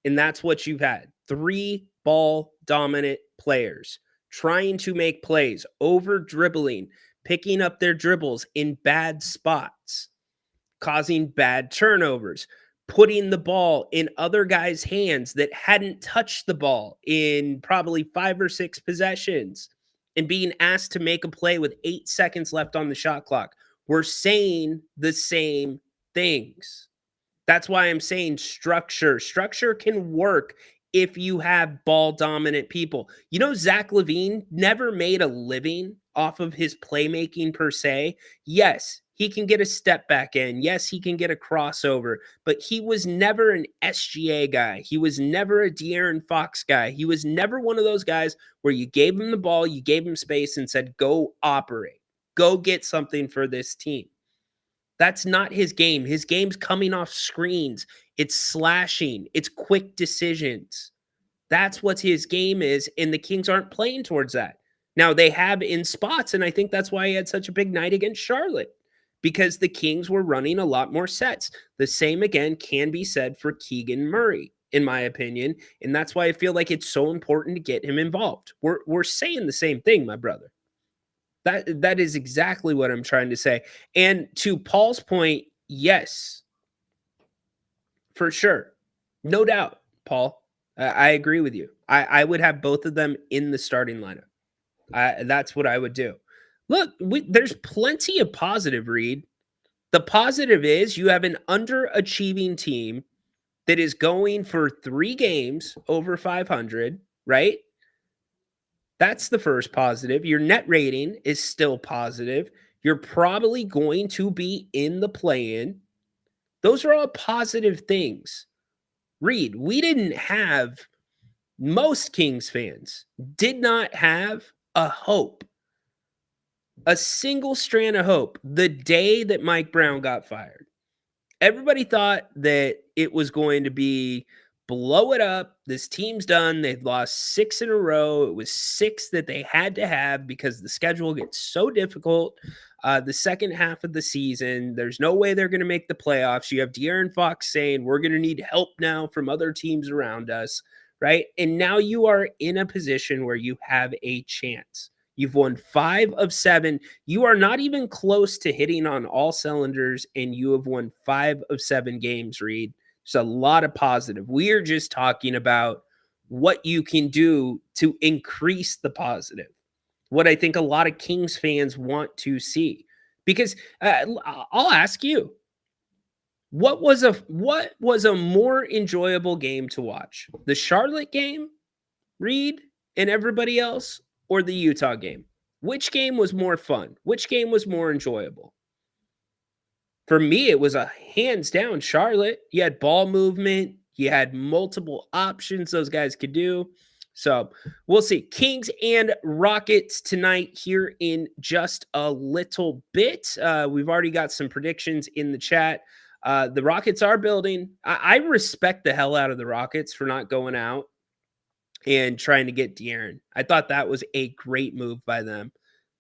and that's what you've had. 3 ball dominant players trying to make plays, over dribbling, picking up their dribbles in bad spots, causing bad turnovers, putting the ball in other guys' hands that hadn't touched the ball in probably 5 or 6 possessions, and being asked to make a play with 8 seconds left on the shot clock. We're saying the same things. That's why I'm saying structure. Structure can work if you have ball dominant people. You know, Zach LaVine never made a living off of his playmaking per se. Yes, he can get a step back in. Yes, he can get a crossover, but he was never an SGA guy. He was never a De'Aaron Fox guy. He was never one of those guys where you gave him the ball, you gave him space and said, go operate, go get something for this team. That's not his game. His game's coming off screens. It's slashing. It's quick decisions. That's what his game is, and the Kings aren't playing towards that. Now, they have in spots, and I think that's why he had such a big night against Charlotte, because the Kings were running a lot more sets. The same, again, can be said for Keegan Murray, in my opinion, and that's why I feel like it's so important to get him involved. We're saying the same thing, my brother. That is exactly what I'm trying to say. And to Paul's point, yes, for sure. No doubt, Paul. I agree with you. I would have both of them in the starting lineup. That's what I would do. Look, there's plenty of positive, Reed. The positive is you have an underachieving team that is going for 3 games over 500, right? That's the first positive. Your net rating is still positive. You're probably going to be in the play-in. Those are all positive things. Reed, we didn't have, most Kings fans did not have a hope, a single strand of hope the day that Mike Brown got fired. Everybody thought that it was going to be blow it up. This team's done. They've lost 6 in a row. It was 6 that they had to have because the schedule gets so difficult. The second half of the season, there's no way they're going to make the playoffs. You have De'Aaron Fox saying, we're going to need help now from other teams around us, right? And now you are in a position where you have a chance. You've won 5 of 7. You are not even close to hitting on all cylinders, and you have won 5 of 7 games, Reed. There's a lot of positive. We are just talking about what you can do to increase the positive. What I think a lot of Kings fans want to see. Because I'll ask you, what was a more enjoyable game to watch? The Charlotte game, Reed, and everybody else, or the Utah game? Which game was more fun? Which game was more enjoyable? For me, it was a hands down Charlotte. You had ball movement. You had multiple options those guys could do. So we'll see. Kings and Rockets tonight here in just a little bit. We've already got some predictions in the chat. The Rockets are building. I respect the hell out of the Rockets for not going out and trying to get De'Aaron. I thought that was a great move by them.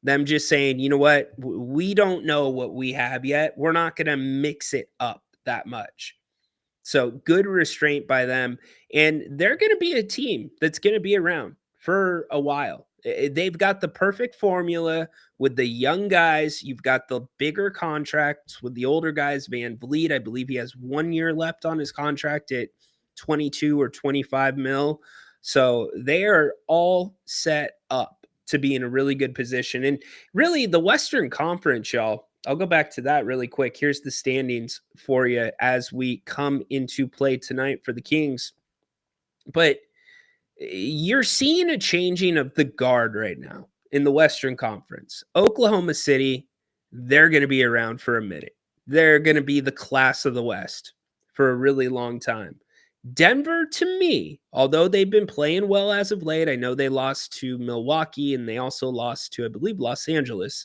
Them just saying, you know what? We don't know what we have yet. We're not going to mix it up that much. So good restraint by them. And they're going to be a team that's going to be around for a while. They've got the perfect formula with the young guys. You've got the bigger contracts with the older guys. Van Vliet, I believe he has 1 year left on his contract at 22 or 25 mil. So they are all set up to be in a really good position. And really the Western Conference, y'all, I'll go back to that really quick. Here's the standings for you as we come into play tonight for the Kings. But you're seeing a changing of the guard right now in the Western Conference. Oklahoma City, they're going to be around for a minute. They're going to be the class of the West for a really long time. Denver, to me, although they've been playing well as of late, I know they lost to Milwaukee and they also lost to, I believe, Los Angeles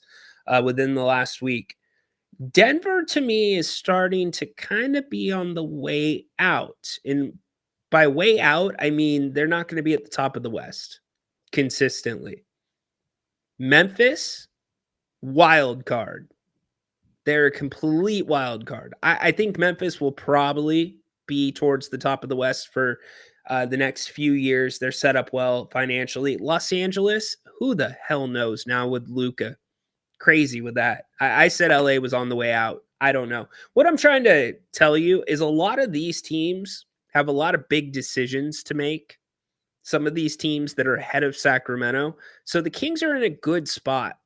within the last week. Denver, to me, is starting to kind of be on the way out. And by way out, I mean they're not going to be at the top of the West consistently. Memphis, wild card. They're a complete wild card. I think Memphis will probably be towards the top of the West for the next few years. They're set up well financially. Los Angeles, who the hell knows now with Luka? Crazy with that. I said LA was on the way out. I don't know. What I'm trying to tell you is a lot of these teams have a lot of big decisions to make. Some of these teams that are ahead of Sacramento. So the Kings are in a good spot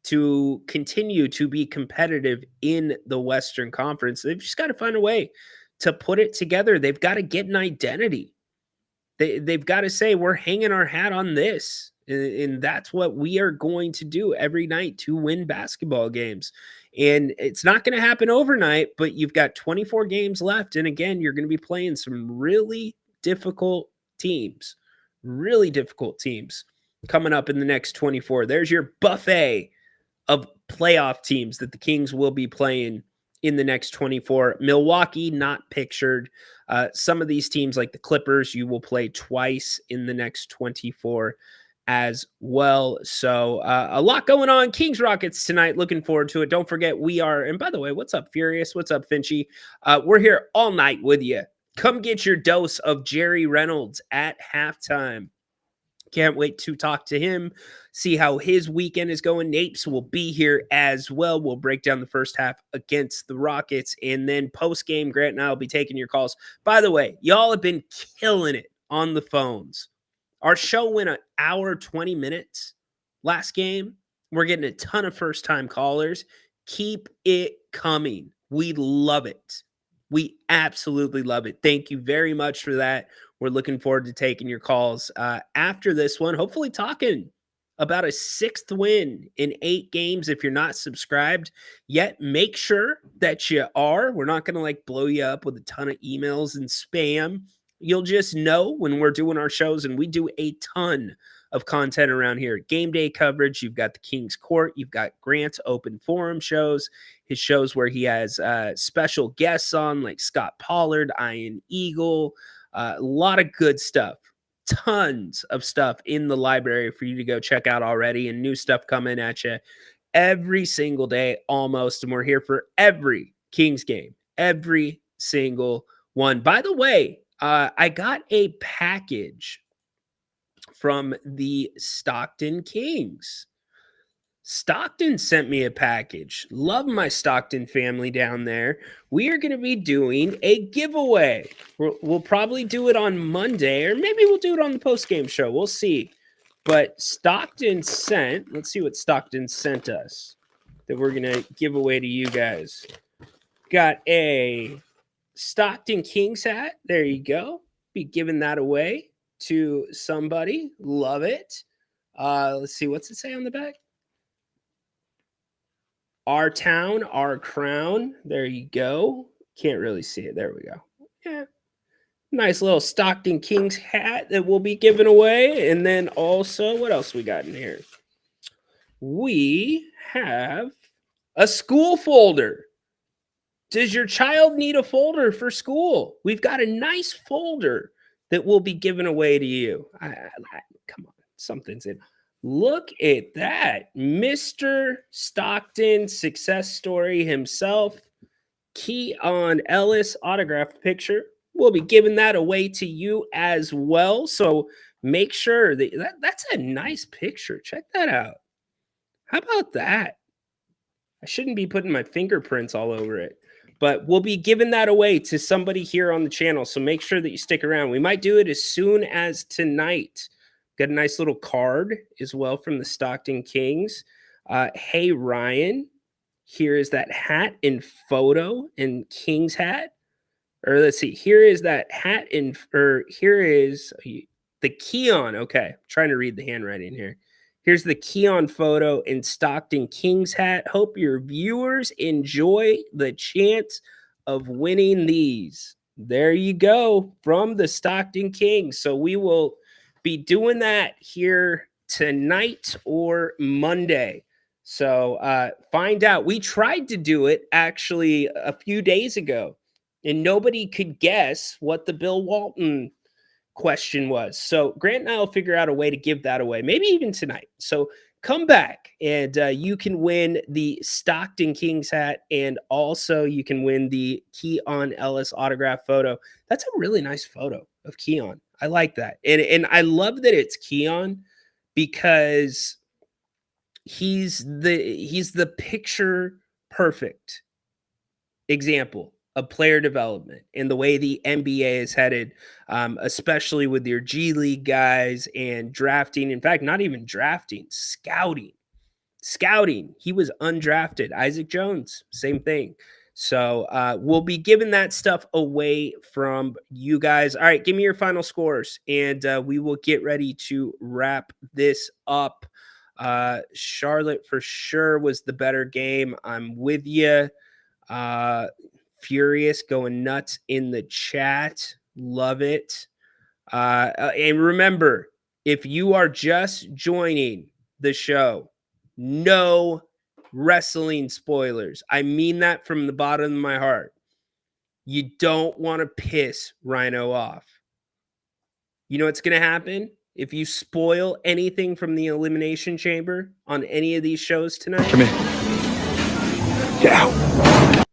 to continue to be competitive in the Western Conference. They've just got to find a way to put it together. They've got to get an identity. They've got to say, we're hanging our hat on this. And that's what we are going to do every night to win basketball games. And it's not going to happen overnight, but you've got 24 games left. And again, you're going to be playing some really difficult teams coming up in the next 24. There's your buffet of playoff teams that the Kings will be playing in the next 24. Milwaukee, not pictured. Some of these teams like the Clippers, you will play twice in the next 24 as well. So a lot going on. Kings Rockets tonight. Looking forward to it. Don't forget we are, and by the way, what's up, Furious? What's up, Finchy? We're here all night with you. Come get your dose of Jerry Reynolds at halftime. Can't wait to talk to him, see how his weekend is going. Napes will be here as well. We'll break down the first half against the Rockets. And then post-game, Grant and I will be taking your calls. By the way, y'all have been killing it on the phones. Our show went an hour, 20 minutes last game. We're getting a ton of first-time callers. Keep it coming. We love it. We absolutely love it. Thank you very much for that. We're looking forward to taking your calls after this one, hopefully talking about a 6th win in 8 games. If you're not subscribed yet, make sure that you are. We're not going to blow you up with a ton of emails and spam You'll just know when we're doing our shows, and we do a ton of content around here. Game day coverage. You've got the King's Court. You've got Grant's open forum shows, his shows where he has special guests on like Scott Pollard, Ian Eagle, a lot of good stuff. Tons of stuff in the library for you to go check out already, and new stuff coming at you every single day almost. And we're here for every Kings game, every single one. By the way, I got a package from the Stockton Kings. Stockton sent me a package. Love my Stockton family down there. We are going to be doing a giveaway. We'll probably do it on Monday, or maybe we'll do it on the post-game show. We'll see. But Stockton sent, let's see what Stockton sent us that we're going to give away to you guys. Got a Stockton Kings hat. There you go. Be giving that away to somebody. Love it. Let's see. What's it say on the back? Our town, our crown. There you go. Can't really see it. There we go. Yeah. Nice little Stockton Kings hat that we'll be giving away. And then also, what else we got in here? We have a school folder. Does your child need a folder for school? We've got a nice folder that we'll be giving away to you. Come on, something's in. Look at that. Mr. Stockton success story himself. Keon Ellis autographed picture. We'll be giving that away to you as well. So make sure that's a nice picture. Check that out. How about that? I shouldn't be putting my fingerprints all over it, but we'll be giving that away to somebody here on the channel. So make sure that you stick around. We might do it as soon as tonight. Got a nice little card as well from the Stockton Kings. Hey, Ryan, here is that hat in photo and King's hat. Or let's see, here is that hat in, or here is the Keon. Okay, I'm trying to read the handwriting here. Here's the Keon photo in Stockton Kings hat. Hope your viewers enjoy the chance of winning these. There you go, from the Stockton Kings. So we will be doing that here tonight or Monday. So find out. We tried to do it actually a few days ago, and nobody could guess what the Bill Walton question was. So Grant and I will figure out a way to give that away, maybe even tonight. So come back and you can win the Stockton Kings hat, and also you can win the Keon Ellis autograph photo. That's a really nice photo of Keon. I like that. And I love that it's Keon because he's the picture perfect example of player development and the way the NBA is headed, especially with your G League guys and drafting. In fact, not even drafting, scouting. He was undrafted. Isaac Jones, same thing. So we'll be giving that stuff away from you guys. All right, give me your final scores, and we will get ready to wrap this up. Charlotte for sure was the better game. I'm with you. Furious going nuts in the chat. Love it. And remember, if you are just joining the show, no wrestling spoilers. I mean that from the bottom of my heart. You don't want to piss Ryno off. You know what's going to happen if you spoil anything from the Elimination Chamber on any of these shows tonight?
Come here. Get out.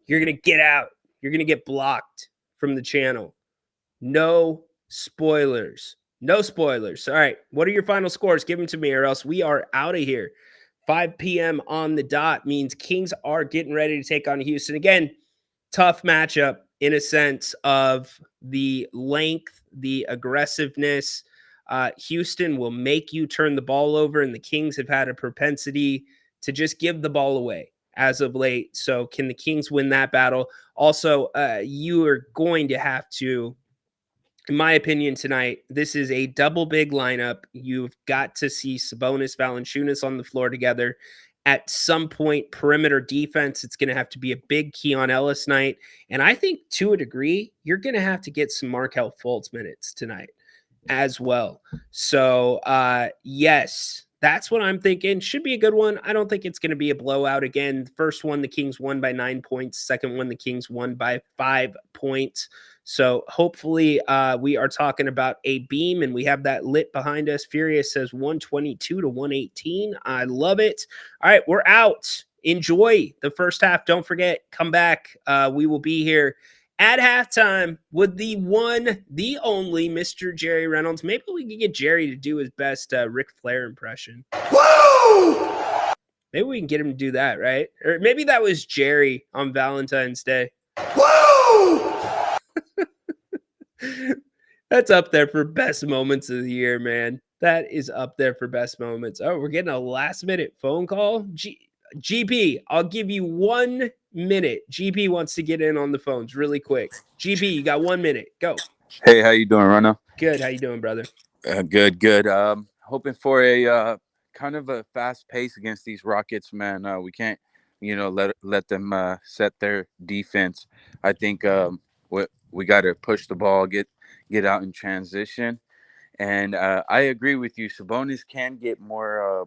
You're going to get out. You're going to get blocked from the channel. No spoilers. No spoilers. All right. What are your final scores? Give them to me, or else we are out of here. 5 p.m. on the dot means Kings are getting ready to take on Houston. Again, tough matchup in a sense of the length, the aggressiveness. Houston will make you turn the ball over, and the Kings have had a propensity to just give the ball away as of late. So can the Kings win that battle? Also, you are going to have to, in my opinion, tonight, this is a double big lineup. You've got to see Sabonis, Valanciunas on the floor together. at some point. Perimeter defense, it's going to have to be a big Keon Ellis night. And I think to a degree, you're going to have to get some Markelle Fultz minutes tonight as well. So, yes, that's what I'm thinking. Should be a good one. I don't think it's going to be a blowout again. First one, the Kings won by 9 points. Second one, the Kings won by 5 points. So hopefully we are talking about a beam, and we have that lit behind us. Furious says 122 to 118. I love it. All right, we're out. Enjoy the first half. Don't forget, come back. We will be here at halftime with the one, the only Mr. Jerry Reynolds. Maybe we can get Jerry to do his best Ric Flair impression. Woo! Maybe we can get him to do that, right? Or maybe that was Jerry on Valentine's Day. Woo! That's up there for best moments of the year, man. That is up there for best moments. Oh, we're getting a last-minute phone call. GP, I'll give you 1 minute. GP wants to get in on the phones really quick. GP, you got 1 minute. Go.
Hey, how you doing, Ryno?
Good. How you doing, brother?
Good. Hoping for a kind of a fast pace against these Rockets, man. We can't, let them set their defense. I think we got to push the ball, get out in transition. And I agree with you. Sabonis can get more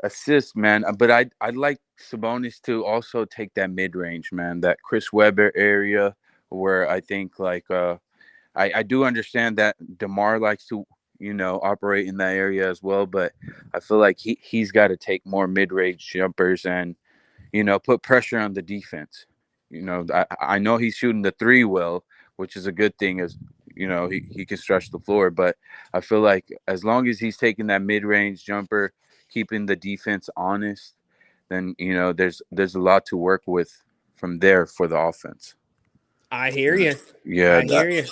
assists, man. But I'd like Sabonis to also take that mid-range, man, that Chris Webber area where I think I do understand that DeMar likes to, operate in that area as well. But I feel like he's got to take more mid-range jumpers and, put pressure on the defense. I know he's shooting the three well, which is a good thing as, he can stretch the floor. But I feel like as long as he's taking that mid-range jumper, keeping the defense honest, then, there's a lot to work with from there for the offense.
I hear you.
Yeah,
I hear you.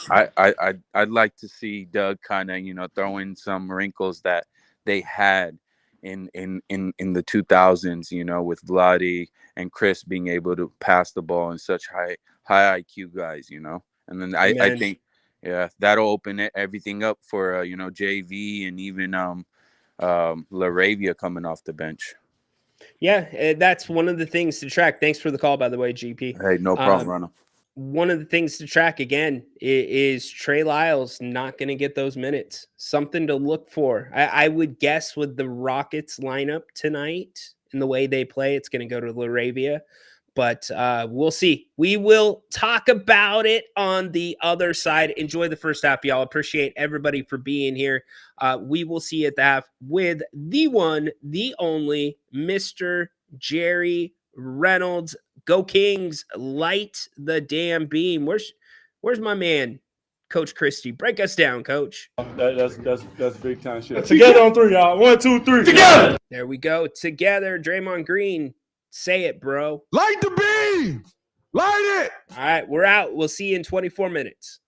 I'd like to see Doug kind of, throw in some wrinkles that they had in the 2000s, with Vlade and Chris being able to pass the ball and such high IQ guys, And then I think, that'll open everything up for JV and even LaRavia coming off the bench.
Yeah, that's one of the things to track. Thanks for the call, by the way, GP.
Hey, no problem, Ryno.
One of the things to track again is Trey Lyles not going to get those minutes. Something to look for. I would guess with the Rockets lineup tonight and the way they play, it's going to go to LaRavia. But we'll see. We will talk about it on the other side. Enjoy the first half, y'all. Appreciate everybody for being here. We will see you at the half with the one, the only Mr. Jerry Reynolds. Go Kings, light the damn beam. Where's my man, Coach Christie? Break us down, Coach.
That's big time shit. Together on three, y'all. 1, 2, 3.
Together. There we go. Together, Draymond Green. Say it, bro.
Light the beam. Light it.
All right, we're out. We'll see you in 24 minutes.